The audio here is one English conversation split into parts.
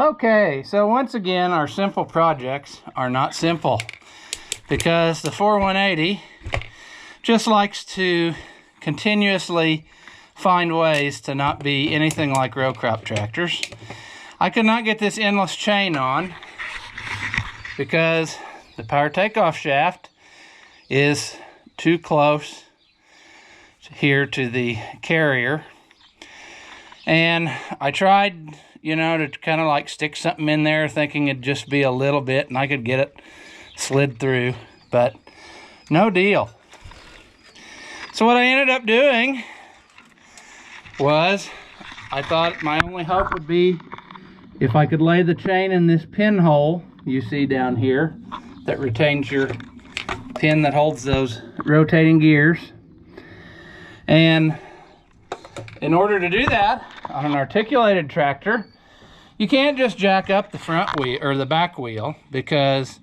Okay, so once again, our simple projects are not simple because the 4180 just likes to continuously find ways to not be anything like row crop tractors. I could not get this endless chain on because the power takeoff shaft is too close here to the carrier. And I tried, to kind of like stick something in there thinking it'd just be a little bit and I could get it slid through, but no deal. So what I ended up doing was, I thought my only hope would be if I could lay the chain in this pinhole you see down here that retains your pin that holds those rotating gears. And in order to do that on an articulated tractor, you can't just jack up the front wheel or the back wheel because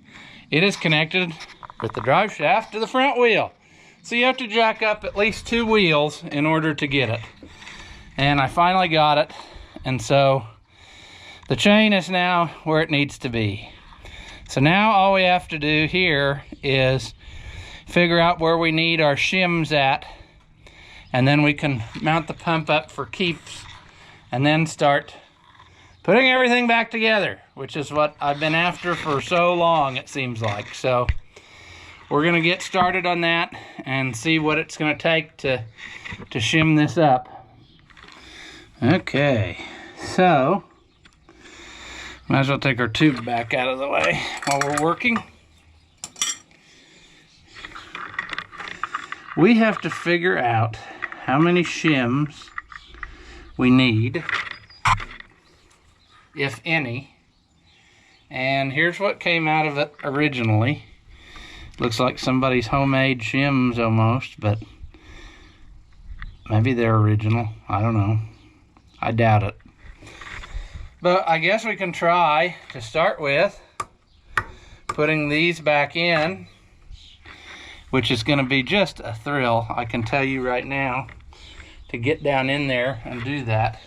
it is connected with the drive shaft to the front wheel. So you have to jack up at least 2 wheels in order to get it. And I finally got it, and so the chain is now where it needs to be. So now all we have to do here is figure out where we need our shims at, and then we can mount the pump up for keeps and then start putting everything back together, which is what I've been after for so long, it seems like. So we're gonna get started on that and see what it's gonna take to shim this up. Okay, so might as well take our tube back out of the way while we're working. We have to figure out how many shims we need, if any. And here's what came out of it originally. Looks like somebody's homemade shims almost, but maybe they're original. I don't know. I doubt it. But I guess we can try to start with putting these back in, which is going to be just a thrill, I can tell you right now, to get down in there and do that.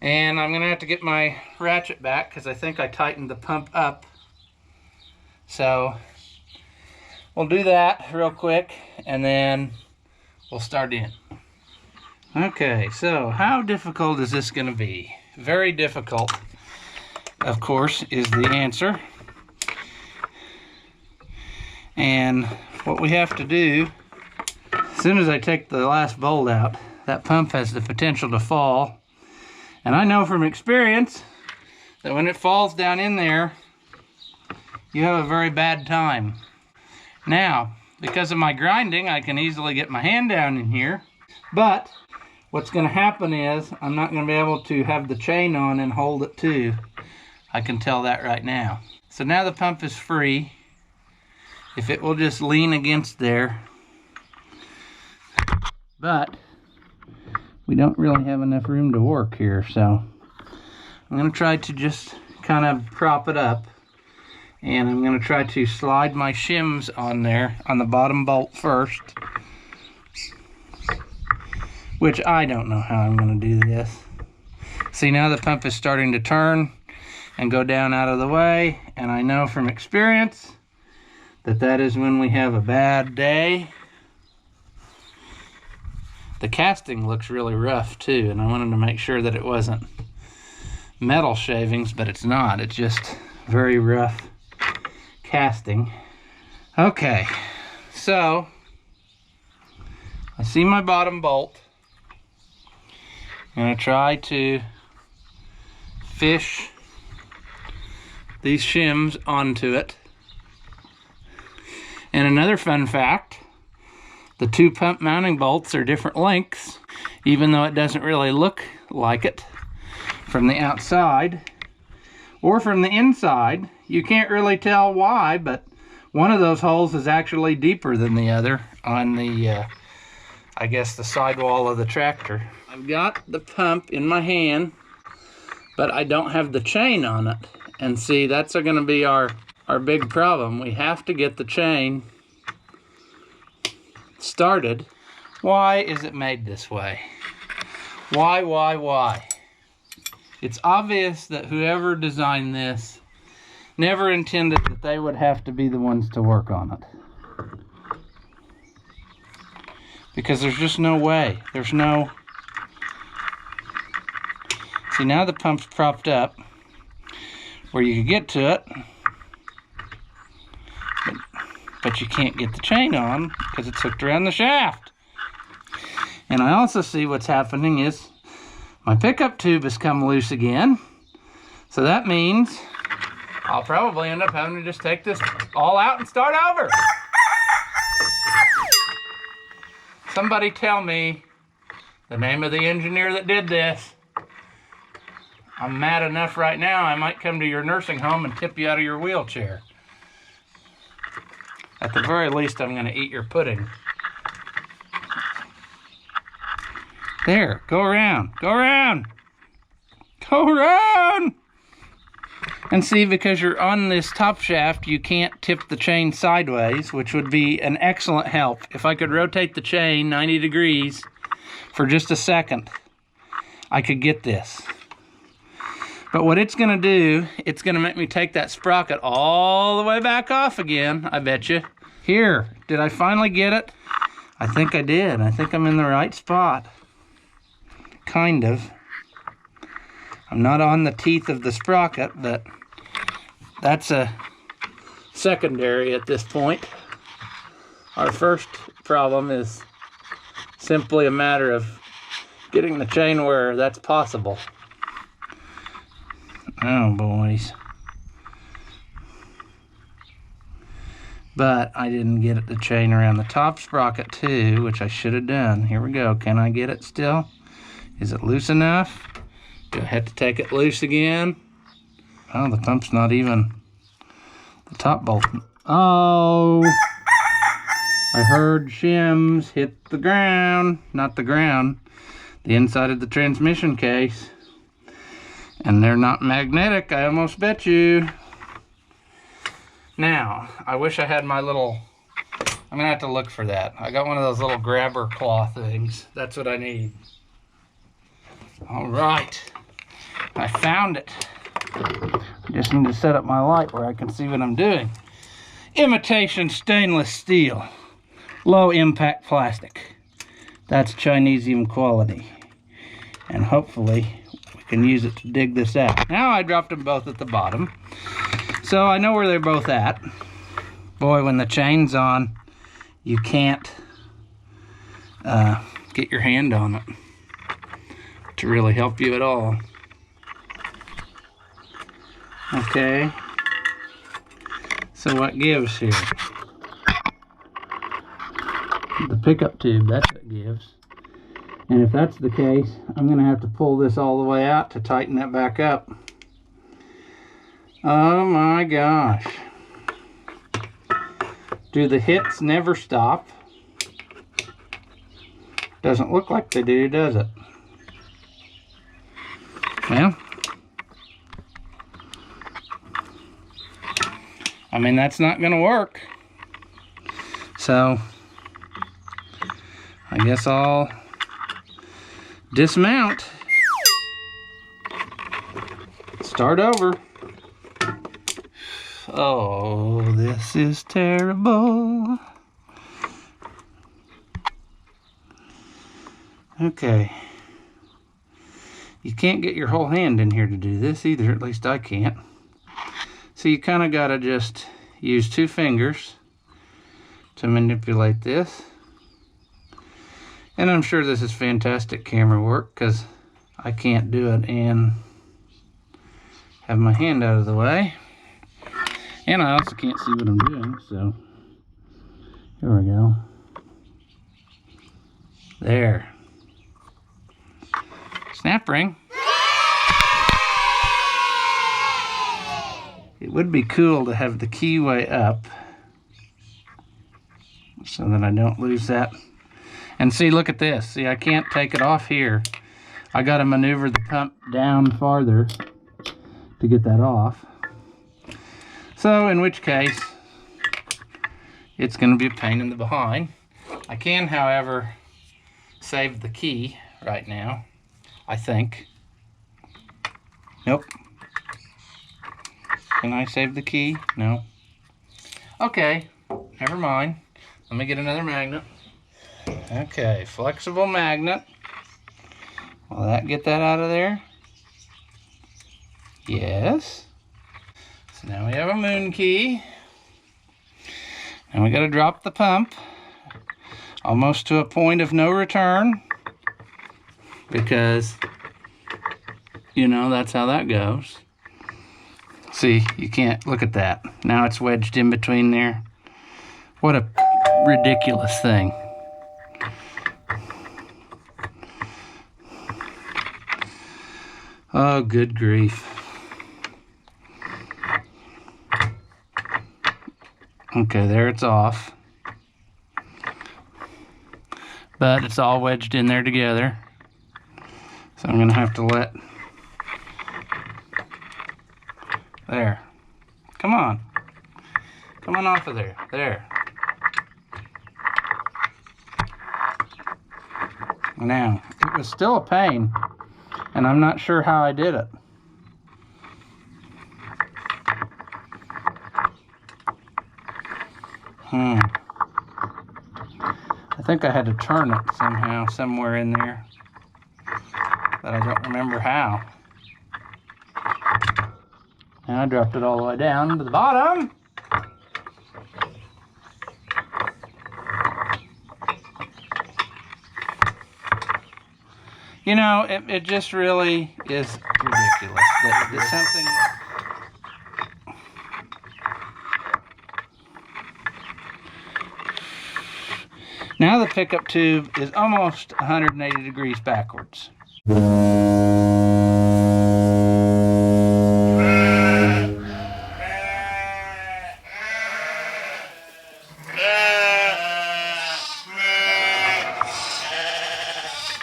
And I'm going to have to get my ratchet back because I think I tightened the pump up. So we'll do that real quick and then we'll start in. Okay, so how difficult is this going to be? Very difficult, of course, is the answer. And what we have to do, as soon as I take the last bolt out, that pump has the potential to fall. And I know from experience that when it falls down in there, you have a very bad time. Now, because of my grinding, I can easily get my hand down in here, but what's going to happen is I'm not going to be able to have the chain on and hold it too. I can tell that right now. So now the pump is free. If it will just lean against there. But we don't really have enough room to work here, so I'm going to try to just kind of prop it up. And I'm going to try to slide my shims on there on the bottom bolt first. Which I don't know how I'm going to do this. See, now the pump is starting to turn and go down out of the way. And I know from experience that is when we have a bad day. The casting looks really rough too, and I wanted to make sure that it wasn't metal shavings, but it's not. It's just very rough casting. Okay, so I see my bottom bolt. I'm going to try to fish these shims onto it. And another fun fact, the 2 pump mounting bolts are different lengths, even though it doesn't really look like it from the outside or from the inside. You can't really tell why, but one of those holes is actually deeper than the other on the, I guess, the sidewall of the tractor. I've got the pump in my hand, but I don't have the chain on it. And see, that's going to be our big problem. We have to get the chain started. Why is it made this way? Why? It's obvious that whoever designed this never intended that they would have to be the ones to work on it. Because there's just no way. There's no... See, now the pump's propped up where you can get to it, but you can't get the chain on because it's hooked around the shaft. And I also see what's happening is my pickup tube has come loose again. So that means I'll probably end up having to just take this all out and start over. Somebody tell me the name of the engineer that did this. I'm mad enough right now, I might come to your nursing home and tip you out of your wheelchair. At the very least, I'm going to eat your pudding. There, go around, go around, go around. And see, because you're on this top shaft, you can't tip the chain sideways, which would be an excellent help. If I could rotate the chain 90 degrees for just a second, I could get this. But what it's gonna do, it's gonna make me take that sprocket all the way back off again, I bet you. Here, did I finally get it? I think I did. I think I'm in the right spot. Kind of. I'm not on the teeth of the sprocket, but that's a secondary at this point. Our first problem is simply a matter of getting the chain where that's possible. Oh, boys. But I didn't get the chain around the top sprocket too, which I should have done. Here we go. Can I get it still? Is it loose enough? Do I have to take it loose again? Oh, the pump's not even the top bolt. Oh! I heard shims hit the ground. Not the ground. The inside of the transmission case. And they're not magnetic, I almost bet you. Now, I wish I had my little... I'm gonna have to look for that. I got one of those little grabber claw things. That's what I need. All right. I found it. I just need to set up my light where I can see what I'm doing. Imitation stainless steel. Low impact plastic. That's Chinesium quality. And hopefully we can use it to dig this out. Now I dropped them both at the bottom. So I know where they're both at. Boy, when the chain's on, you can't get your hand on it to really help you at all. Okay. So what gives here? The pickup tube, that's what gives. And if that's the case, I'm gonna have to pull this all the way out to tighten that back up. Oh my gosh. Do the hits never stop? Doesn't look like they do, does it? Well, I mean, that's not gonna work. So, I guess I'll dismount. Start over. Oh, this is terrible. Okay. You can't get your whole hand in here to do this either, at least I can't. So you kind of got to just use 2 fingers to manipulate this. And I'm sure this is fantastic camera work because I can't do it and have my hand out of the way. And I also can't see what I'm doing, so here we go. There. Snap ring. It would be cool to have the keyway up so that I don't lose that. And see, look at this. See, I can't take it off here. I got to maneuver the pump down farther to get that off. So, in which case, it's going to be a pain in the behind. I can, however, save the key right now, I think. Nope. Can I save the key? No. Okay, never mind. Let me get another magnet. Okay, flexible magnet. Will that get that out of there? Yes. So now we have a moon key. And we got to drop the pump almost to a point of no return, because, you know, that's how that goes. See, you can't look at that. Now it's wedged in between there. What a ridiculous thing. Oh, good grief. Okay, there it's off. But it's all wedged in there together. So I'm gonna have to let... There. Come on. Come on off of there. There. Now, it was still a pain, and I'm not sure how I did it. I think I had to turn it somehow, somewhere in there, but I don't remember how. And I dropped it all the way down to the bottom. You know, it just really is ridiculous that something... Now the pickup tube is almost 180 degrees backwards.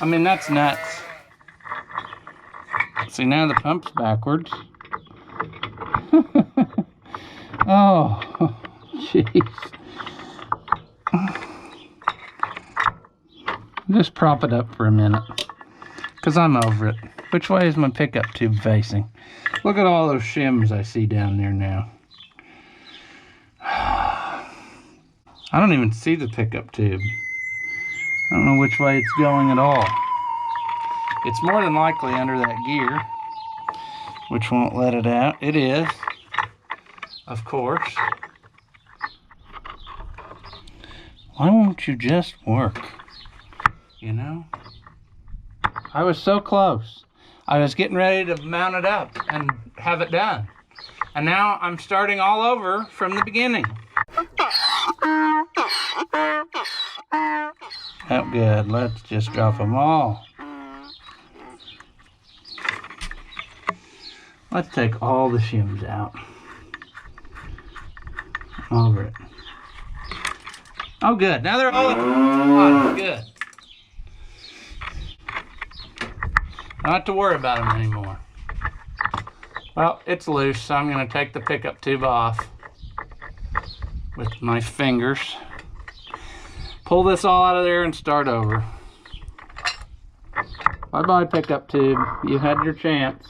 I mean, that's nuts. See, now the pump's backwards. Oh, jeez. Just prop it up for a minute, because I'm over it. Which way is my pickup tube facing? Look at all those shims I see down there now. I don't even see the pickup tube. I don't know which way it's going at all. It's more than likely under that gear, which won't let it out. It is, of course. Why won't you just work? You know? I was so close. I was getting ready to mount it up and have it done. And now I'm starting all over from the beginning. Oh, good. Let's just drop them all. Let's take all the shims out. Over it. Oh, good. Now they're all at the bottom. Good. Not have to worry about them anymore. Well, it's loose, so I'm going to take the pickup tube off with my fingers. Pull this all out of there and start over. Bye-bye, pickup tube. You had your chance.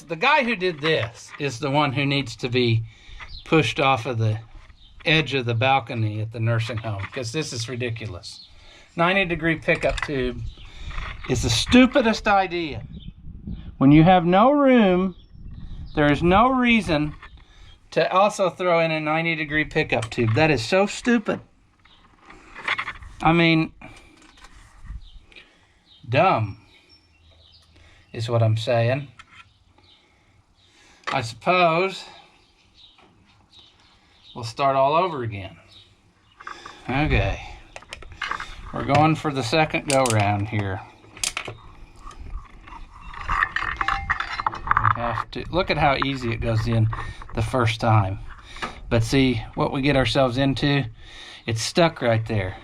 The guy who did this is the one who needs to be pushed off of the edge of the balcony at the nursing home, because this is ridiculous. 90-degree pickup tube is the stupidest idea. When you have no room, there is no reason to also throw in a 90-degree pickup tube. That is so stupid. I mean, dumb is what I'm saying. I suppose we'll start all over again. Okay. We're going for the second go round here. We have to look at how easy it goes in the first time. But see what we get ourselves into? It's stuck right there.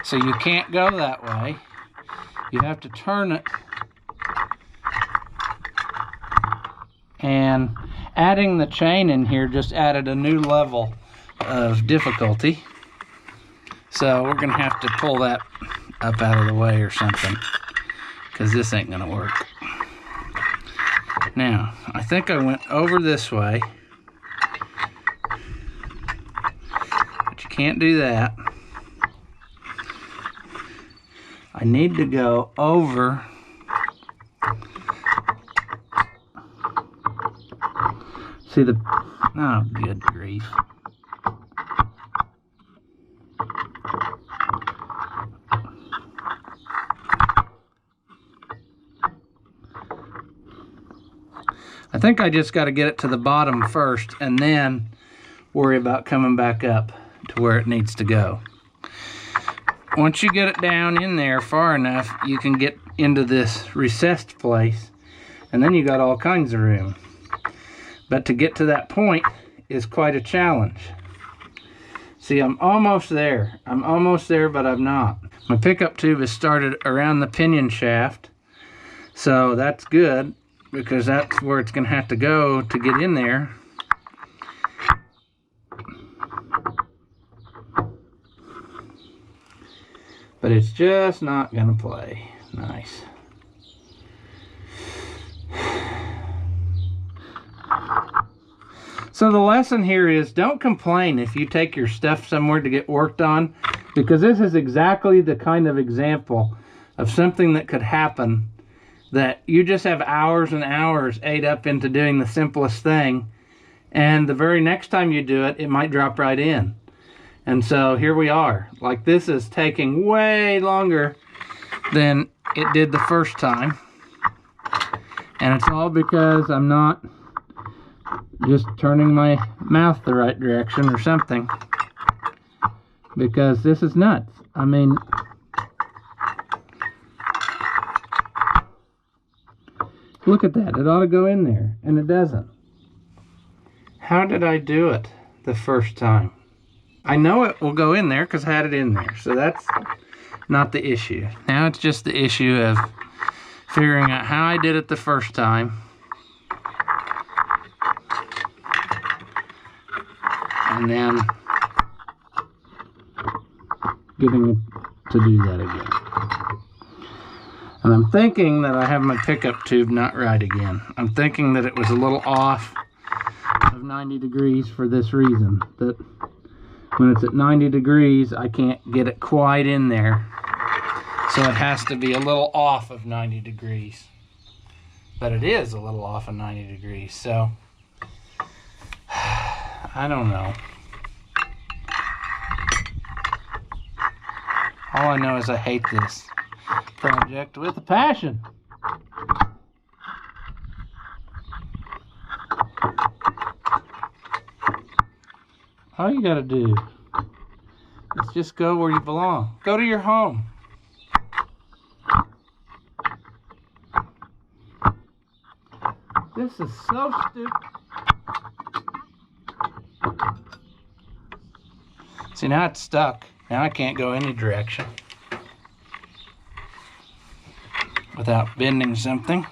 So you can't go that way. You have to turn it. And adding the chain in here just added a new level of difficulty. So we're gonna have to pull that up out of the way or something, because this ain't gonna work. Now, I think I went over this way, but you can't do that. I need to go over see the, oh good grief. I think I just got to get it to the bottom first and then worry about coming back up to where it needs to go. Once you get it down in there far enough, you can get into this recessed place, and then you got all kinds of room. But to get to that point is quite a challenge. See, I'm almost there. I'm almost there, but I'm not. My pickup tube is started around the pinion shaft, so that's good, because that's where it's going to have to go to get in there. But it's just not going to play. Nice. So the lesson here is, don't complain if you take your stuff somewhere to get worked on, because this is exactly the kind of example of something that could happen, that you just have hours and hours ate up into doing the simplest thing, and the very next time you do it, it might drop right in. And so here we are. Like, this is taking way longer than it did the first time. And it's all because I'm not just turning my mouth the right direction or something. Because this is nuts. I mean, look at that. It ought to go in there, and it doesn't. How did I do it the first time? I know it will go in there because I had it in there, so that's not the issue. Now it's just the issue of figuring out how I did it the first time, and then getting it to do that again. And I'm thinking that I have my pickup tube not right again. I'm thinking that it was a little off of 90 degrees for this reason, that when it's at 90 degrees, I can't get it quite in there. So it has to be a little off of 90 degrees. But it is a little off of 90 degrees, so I don't know. All I know is I hate this project with a passion. All you gotta do is just go where you belong. Go to your home. This is so stupid. See, now it's stuck. Now I can't go any direction without bending something.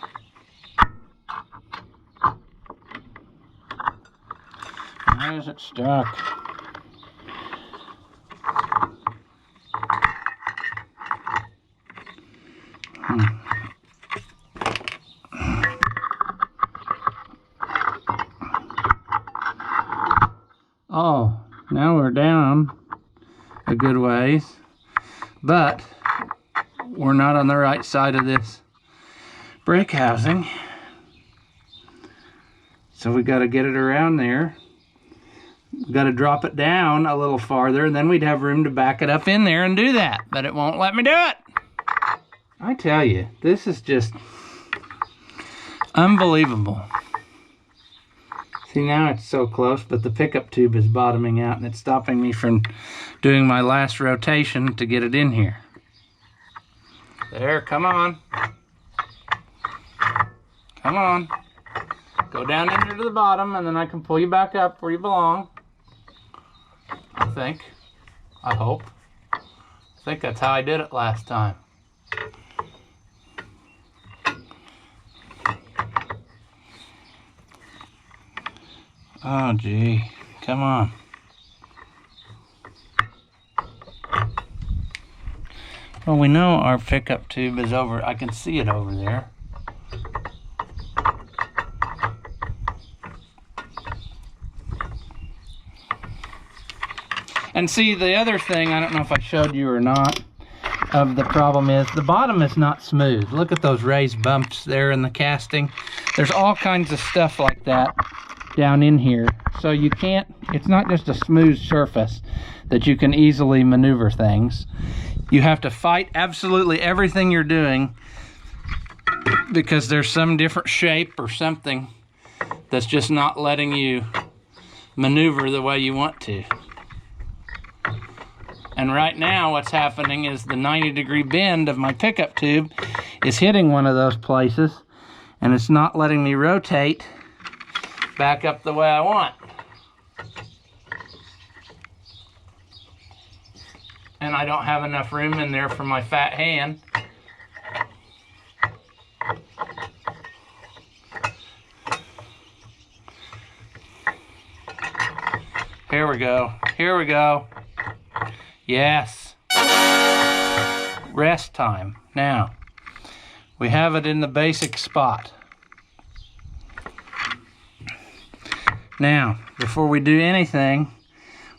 Why is it stuck? Oh, now we're down a good ways, but we're not on the right side of this brake housing. So we got to get it around there. We got to drop it down a little farther, and then we'd have room to back it up in there and do that, but it won't let me do it. I tell you, this is just unbelievable. See, now it's so close, but the pickup tube is bottoming out, and it's stopping me from doing my last rotation to get it in here. There, come on. Come on. Go down in here to the bottom, and then I can pull you back up where you belong. I think. I hope. I think that's how I did it last time. Oh, gee. Come on. Well, we know our pickup tube is over. I can see it over there. And see, the other thing, I don't know if I showed you or not, of the problem is the bottom is not smooth. Look at those raised bumps there in the casting. There's all kinds of stuff like that down in here. So you can't, it's not just a smooth surface that you can easily maneuver things. You have to fight absolutely everything you're doing because there's some different shape or something that's just not letting you maneuver the way you want to. And right now what's happening is the 90-degree bend of my pickup tube is hitting one of those places, and it's not letting me rotate back up the way I want. And I don't have enough room in there for my fat hand. Here we go. Here we go. Yes. Rest time. Now, we have it in the basic spot. Now, before we do anything,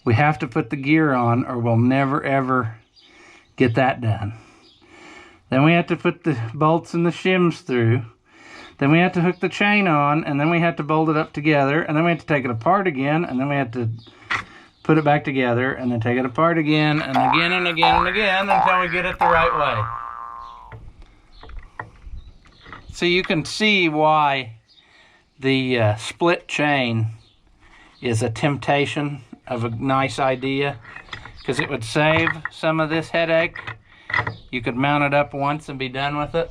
we have to put the gear on or we'll never ever get that done. Then we have to put the bolts and the shims through. Then we have to hook the chain on, and then we have to bolt it up together, and then we have to take it apart again, and then we have to put it back together, and then take it apart again, and again, and again, and again, until we get it the right way. So you can see why the split chain is a temptation of a nice idea, because it would save some of this headache. You could mount it up once and be done with it.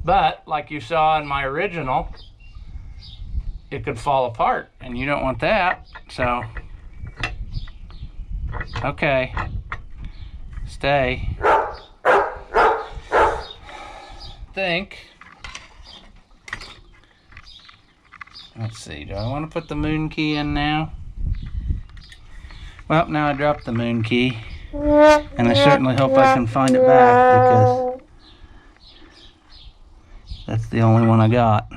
But, like you saw in my original, it could fall apart, and you don't want that, so... Okay, stay. Think. Let's see, do I want to put the moon key in now? Well, now I dropped the moon key, and I certainly hope I can find it back because that's the only one I got.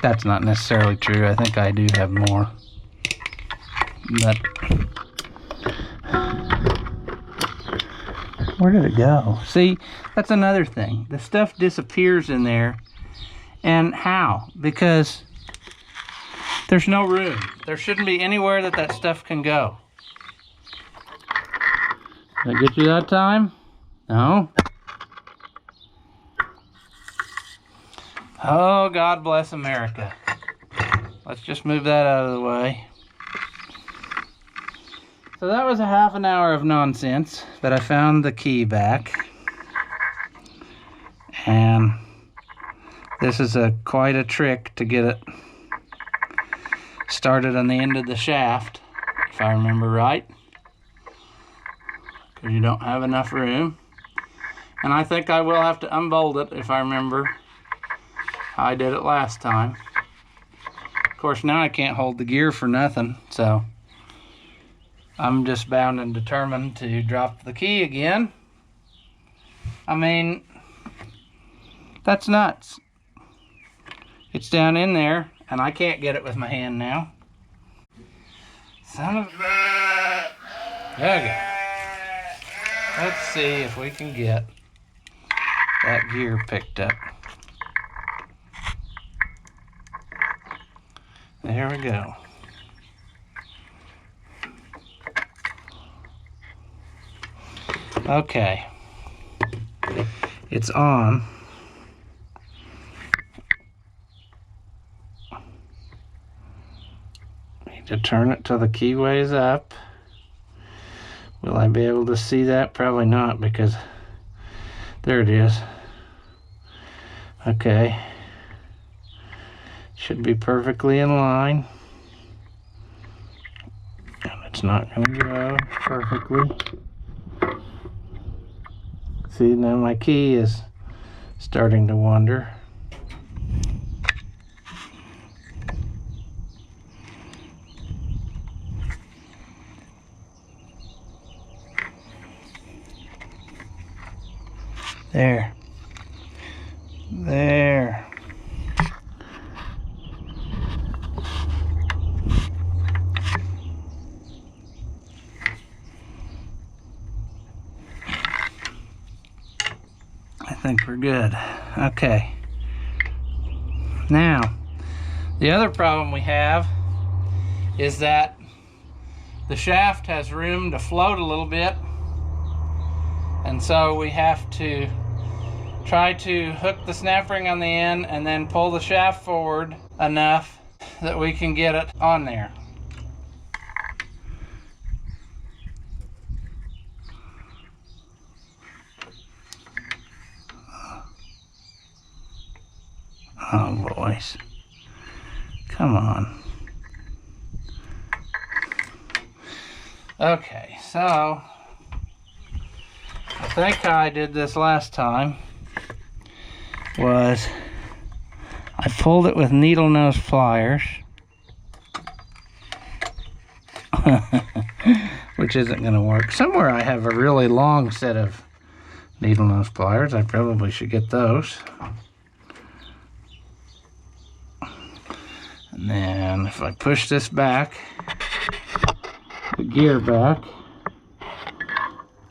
That's not necessarily true. I think I do have more. But where did it go? See, that's another thing. The stuff disappears in there. And how? Because there's no room. There shouldn't be anywhere that that stuff can go. Did I get you that time? No? Oh, God bless America. Let's just move that out of the way. So that was a half an hour of nonsense, but I found the key back. And this is quite a trick to get it started on the end of the shaft, if I remember right. Because you don't have enough room. And I think I will have to unbolt it if I remember how I did it last time. Of course, now I can't hold the gear for nothing, so I'm just bound and determined to drop the key again. I mean, that's nuts. It's down in there, and I can't get it with my hand now. Son of... There we go. Let's see if we can get that gear picked up. There we go. Okay. It's on. Need to turn it till the keyway is up. Will I be able to see that? Probably not, because there it is. Okay. Should be perfectly in line. And it's not going to go perfectly. See, now my key is starting to wander. There. There. I think we're good. Okay. Now, the other problem we have is that the shaft has room to float a little bit, and so we have to try to hook the snap ring on the end and then pull the shaft forward enough that we can get it on there. Oh, boys. Come on. Okay, so I think how I did this last time was I pulled it with needle nose pliers, which isn't going to work. Somewhere I have a really long set of needle nose pliers. I probably should get those. And then if I push this back, the gear back,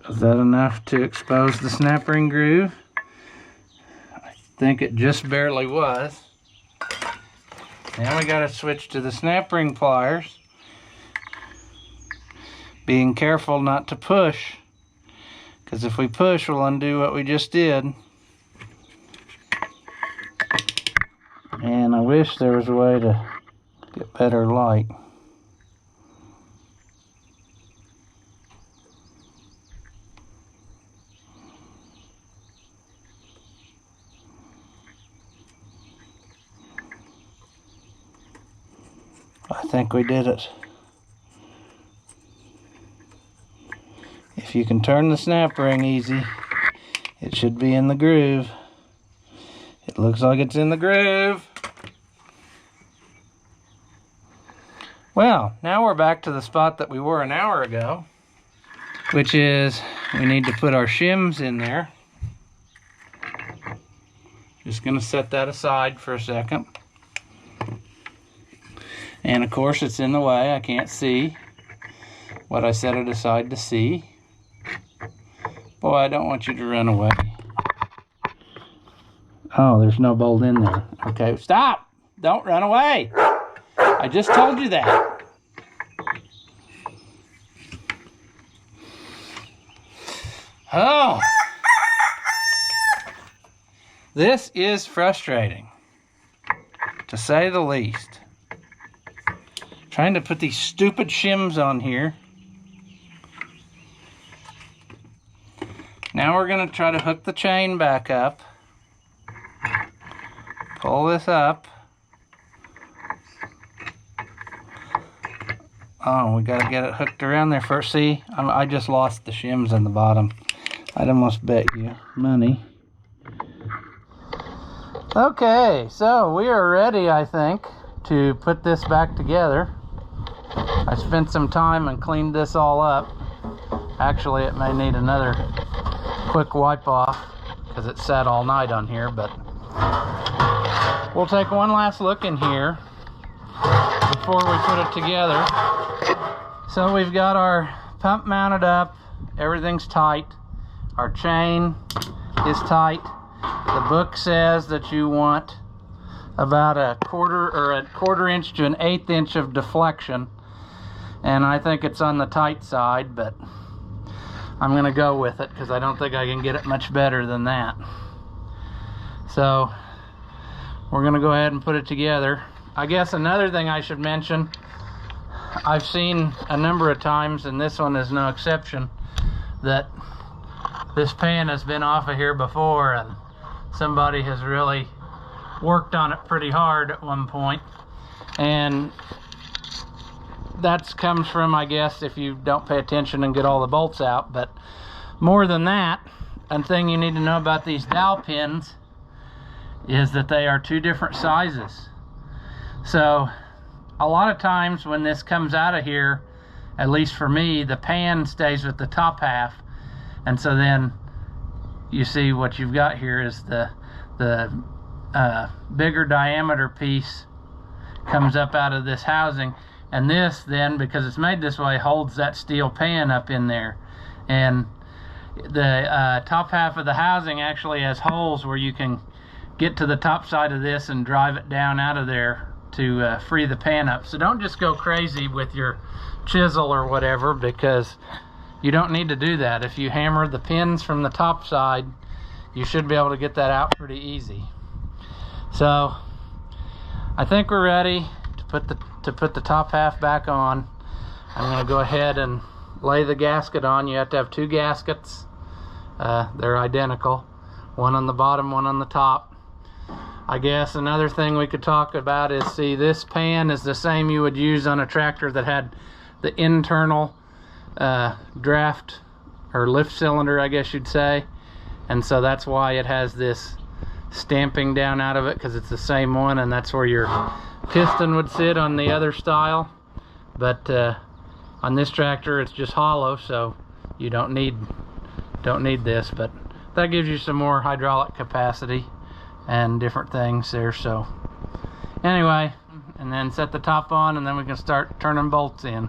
is that enough to expose the snap ring groove? I think it just barely was. Now we got to switch to the snap ring pliers, being careful not to push, because if we push, we'll undo what we just did. And I wish there was a way to get better light. I think we did it. If you can turn the snap ring easy, it should be in the groove. It looks like it's in the groove. Well, now we're back to the spot that we were an hour ago, which is we need to put our shims in there. Just gonna set that aside for a second. And of course it's in the way, I can't see what I set it aside to see. Boy, I don't want you to run away. Oh, there's no bolt in there. Okay, stop! Don't run away! I just told you that. Oh! This is frustrating, to say the least. Trying to put these stupid shims on here. Now we're going to try to hook the chain back up. Pull this up. Oh, we got to get it hooked around there first. See, I just lost the shims in the bottom. I'd almost bet you money. Okay, so we are ready, I think, to put this back together. I spent some time and cleaned this all up. Actually, it may need another quick wipe off because it sat all night on here, but we'll take one last look in here before we put it together. So we've got our pump mounted up, everything's tight, our chain is tight. The book says that you want about a quarter inch to an eighth inch of deflection, and I think it's on the tight side, but I'm gonna go with it because I don't think I can get it much better than that. So we're gonna go ahead and put it together. I guess another thing I should mention, I've seen a number of times, and this one is no exception, that this pan has been off of here before and somebody has really worked on it pretty hard at one point, and that comes from, I guess, if you don't pay attention and get all the bolts out. But more than that, one thing you need to know about these dowel pins is that they are two different sizes. So a lot of times when this comes out of here, at least for me, the pan stays with the top half, and so then you see what you've got here is the bigger diameter piece comes up out of this housing, and this then, because it's made this way, holds that steel pan up in there. And the top half of the housing actually has holes where you can get to the top side of this and drive it down out of there to free the pan up. So don't just go crazy with your chisel or whatever, because you don't need to do that. If you hammer the pins from the top side, you should be able to get that out pretty easy. So I think we're ready to put the top half back on. I'm going to go ahead and lay the gasket on. You have to have two gaskets. They're identical, one on the bottom, one on the top. I guess another thing we could talk about is, see, this pan is the same you would use on a tractor that had the internal draft or lift cylinder, I guess you'd say. And so that's why it has this stamping down out of it, because it's the same one, and that's where your piston would sit on the other style. But on this tractor it's just hollow, so you don't need this, but that gives you some more hydraulic capacity and different things there. So anyway, and then set the top on, and then we can start turning bolts in.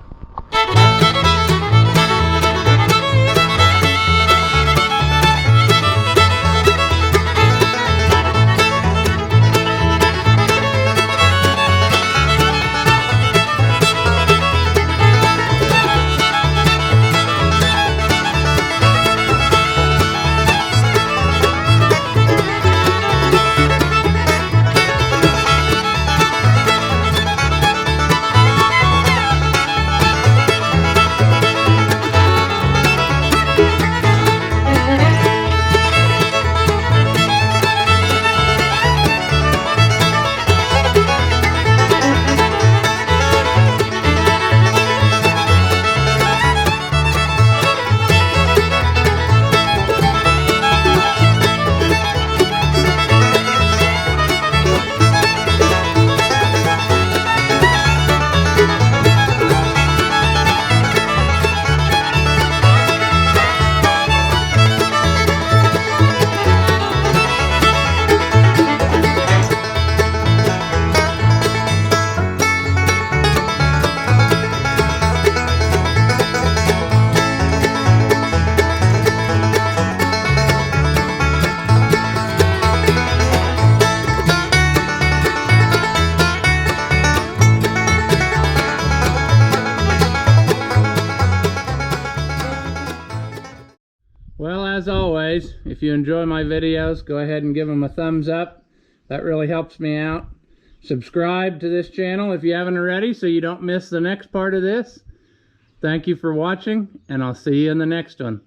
Well, as always, if you enjoy my videos, go ahead and give them a thumbs up. That really helps me out. Subscribe to this channel if you haven't already, so you don't miss the next part of this. Thank you for watching, and I'll see you in the next one.